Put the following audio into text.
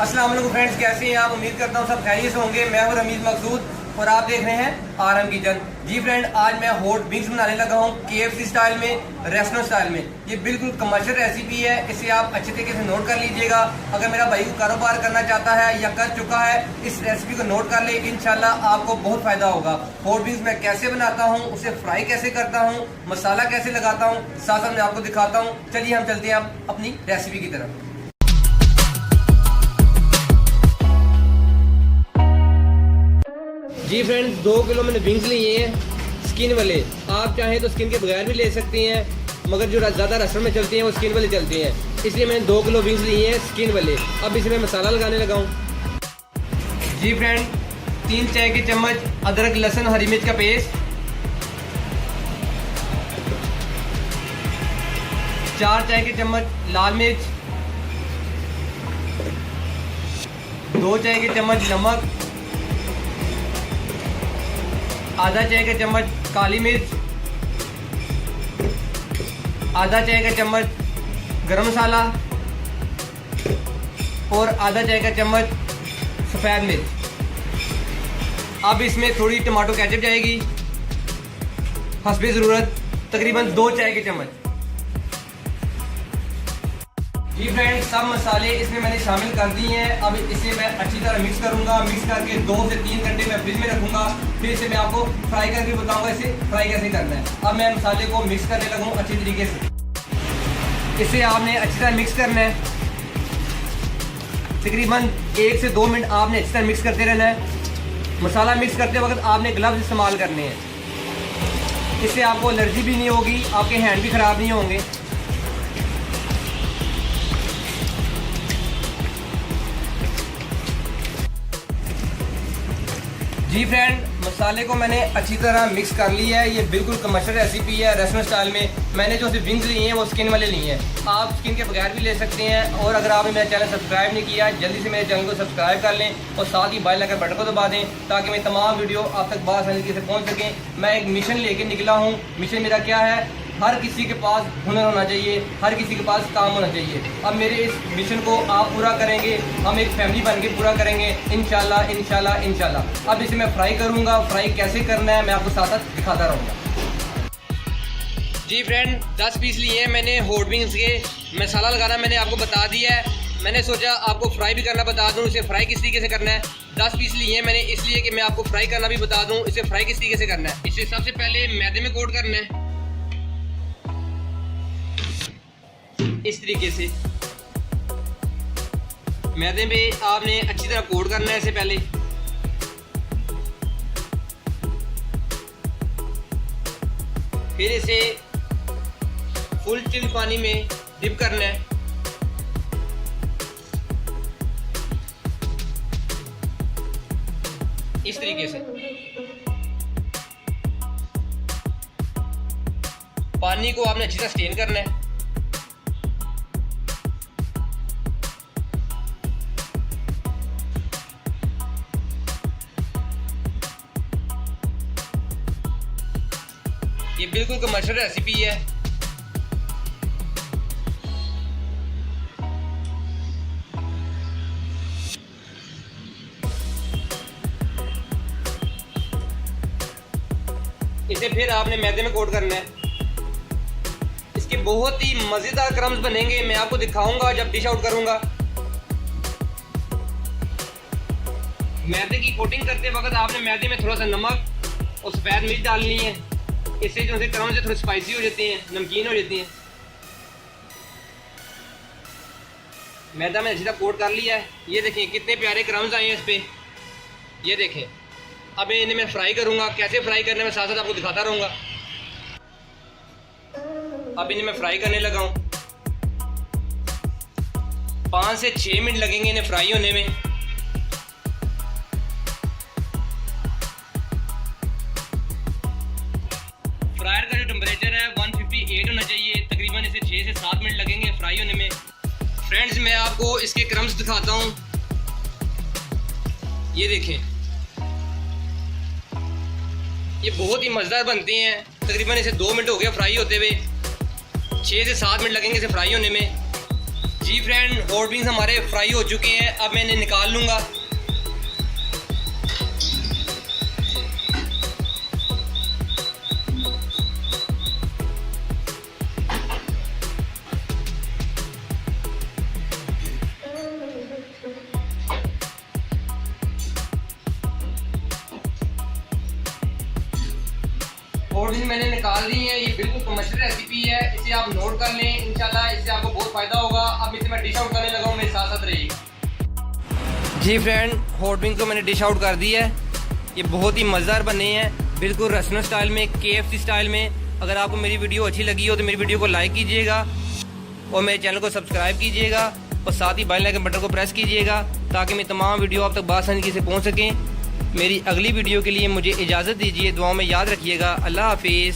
अस्सलाम वालेकुम फ्रेंड्स, कैसे हैं आप? उम्मीद करता हूँ सब खैरियत से होंगे। मैं हूँ रमीज मकसूद और आप देख रहे हैं आरएम किचन। जी फ्रेंड, आज मैं हॉट विंग्स बनाने लगा हूँ KFC स्टाइल में, रेस्टोरेंट स्टाइल में। ये बिल्कुल कमर्शियल रेसिपी है, इसे आप अच्छे तरीके से नोट कर लीजिएगा। अगर मेरा भाई को कारोबार करना चाहता है या कर चुका है, इस रेसिपी को नोट कर ले, इंशाल्लाह आपको बहुत फायदा होगा। हॉट विंग्स मैं कैसे बनाता हूँ, उसे फ्राई कैसे करता हूँ, मसाला कैसे लगाता हूँ, साथ साथ मैं आपको दिखाता हूँ। चलिए हम चलते हैं अपनी रेसिपी की तरफ। जी फ्रेंड्स, 2 किलो मैंने विंग्स लिए हैं स्किन वाले। आप चाहें तो स्किन के बगैर भी ले सकते हैं, मगर जो ज़्यादा रेस्टोरेंट में चलते हैं वो स्किन वाले चलते हैं, इसलिए मैंने 2 किलो विंग्स लिए हैं स्किन वाले। अब इसमें मसाला लगाने लगा हूँ। जी फ्रेंड, 3 चाय के चम्मच अदरक लहसुन हरी मिर्च का पेस्ट, 4 चाय के चम्मच लाल मिर्च, 2 चाय के चम्मच नमक, आधा चाय का चम्मच काली मिर्च, आधा चाय का चम्मच गरम मसाला और आधा चाय का चम्मच सफ़ेद मिर्च। अब इसमें थोड़ी टमाटो केचप जाएगी हस्बे ज़रूरत, तकरीबन 2 चाय के चम्मच। जी फ्रेंड्स, सब मसाले इसमें मैंने शामिल कर दिए हैं। अब इसे मैं अच्छी तरह मिक्स करूंगा। मिक्स करके 2 से 3 घंटे मैं फ्रिज में रखूंगा। फिर इसे मैं आपको फ्राई करके बताऊंगा इसे फ्राई कैसे करना है। अब मैं मसाले को मिक्स करने लगूँ अच्छी तरीके से। इसे आपने अच्छी तरह मिक्स करना है, तकरीबन 1 से 2 मिनट आपने अच्छी तरह मिक्स करते रहना है। मसाला मिक्स करते वक्त आपने ग्लव्स इस्तेमाल करने हैं, इससे आपको एलर्जी भी नहीं होगी, आपके हैंड भी ख़राब नहीं होंगे। जी फ्रेंड, मसाले को मैंने अच्छी तरह मिक्स कर लिया है। ये बिल्कुल कमर्शियल रेसिपी है रेस्टोरेंट स्टाइल में। मैंने जो सिर्फ विंग्स लिए हैं वो स्किन वाले लिए हैं, आप स्किन के बगैर भी ले सकते हैं। और अगर आपने मेरा चैनल सब्सक्राइब नहीं किया, जल्दी से मेरे चैनल को सब्सक्राइब कर लें और साथ ही बेल आइकन बटन को दबा दें, ताकि मेरी तमाम वीडियो आप तक आसानी तरीके से पहुँच सकें। मैं एक मिशन लेके निकला हूँ। मिशन मेरा क्या है? हर किसी के पास हुनर होना चाहिए, हर किसी के पास काम होना चाहिए। अब मेरे इस मिशन को आप पूरा करेंगे, हम एक फैमिली बन के पूरा करेंगे इंशाल्लाह इंशाल्लाह इंशाल्लाह। अब इसे मैं फ्राई करूंगा। फ्राई कैसे करना है मैं आपको साथ साथ दिखाता रहूँगा। जी फ्रेंड, 10 पीस लिए हैं मैंने हॉट विंग्स के। मसाला लगाना मैंने आपको बता दिया है। मैंने सोचा आपको फ्राई भी करना बता दूँ, इसे फ्राई किस तरीके से करना है। 10 पीस लिए हैं मैंने इसलिए कि मैं आपको फ्राई करना भी बता दूँ, इसे फ्राई किस तरीके से करना है। इसे सबसे पहले मैदे में कोट करना है इस तरीके से। मैदे में आपने अच्छी तरह कोट करना है इसे पहले। फिर इसे फुल चिल पानी में डिप करना है। इस तरीके से पानी को आपने अच्छी तरह स्टेन करना है। ये बिल्कुल कमर्शियल रेसिपी है। इसे फिर आपने मैदे में कोट करना है। इसके बहुत ही मजेदार क्रम्स बनेंगे, मैं आपको दिखाऊंगा जब डिश आउट करूंगा। मैदे की कोटिंग करते वक्त आपने मैदे में थोड़ा सा नमक और सफ़ेद मिर्च डालनी है। इससे जो से क्रम्स थोड़े स्पाइसी हो जाते हैं, नमकीन हो जाती हैं। मैदा मैंने सीधा कोट कर लिया है। ये देखें कितने प्यारे क्रम्स आए हैं इस पे, ये देखें। अब इन्हें मैं फ्राई करूंगा। कैसे फ्राई करने में साथ साथ आपको दिखाता रहूंगा। अब इन्हें मैं फ्राई करने लगा हूँ। 5 से 6 मिनट लगेंगे इन्हें फ्राई होने में। फ्रायर का जो टेम्परेचर है 158 होना चाहिए। तकरीबन इसे 6 से 7 मिनट लगेंगे फ्राई होने में। फ्रेंड्स, मैं आपको इसके क्रम्स दिखाता हूँ। ये देखें, ये बहुत ही मज़ेदार बनते हैं। तकरीबन इसे 2 मिनट हो गया फ्राई होते हुए। 6 से 7 मिनट लगेंगे इसे फ्राई होने में। जी जी फ्रेंड, हॉट विंग्स हमारे फ्राई हो चुके हैं, अब मैं इन्हें निकाल लूँगा। हॉट विंग्स मैंने निकाल दी है। ये बिल्कुल कमर्शियल रेसिपी है, इसे आप नोट कर लें। इंशाल्लाह इससे आपको बहुत फ़ायदा होगा। अब इसे मैं डिश आउट करने लगा हूँ, मेरे साथ साथ रहिएगा। जी फ्रेंड, हॉट विंग को मैंने डिश आउट कर दी है। ये बहुत ही मज़ेदार बने हैं, बिल्कुल रेस्टोरेंट स्टाइल में, KFC स्टाइल में। अगर आपको मेरी वीडियो अच्छी लगी हो तो मेरी वीडियो को लाइक कीजिएगा और मेरे चैनल को सब्सक्राइब कीजिएगा और साथ ही बेल आइकन बटन को प्रेस कीजिएगा ताकि मैं तमाम वीडियो आप तक बआसानी से पहुँच सकें। मेरी अगली वीडियो के लिए मुझे इजाज़त दीजिए। दुआओं में याद रखिएगा। अल्लाह हाफिज़।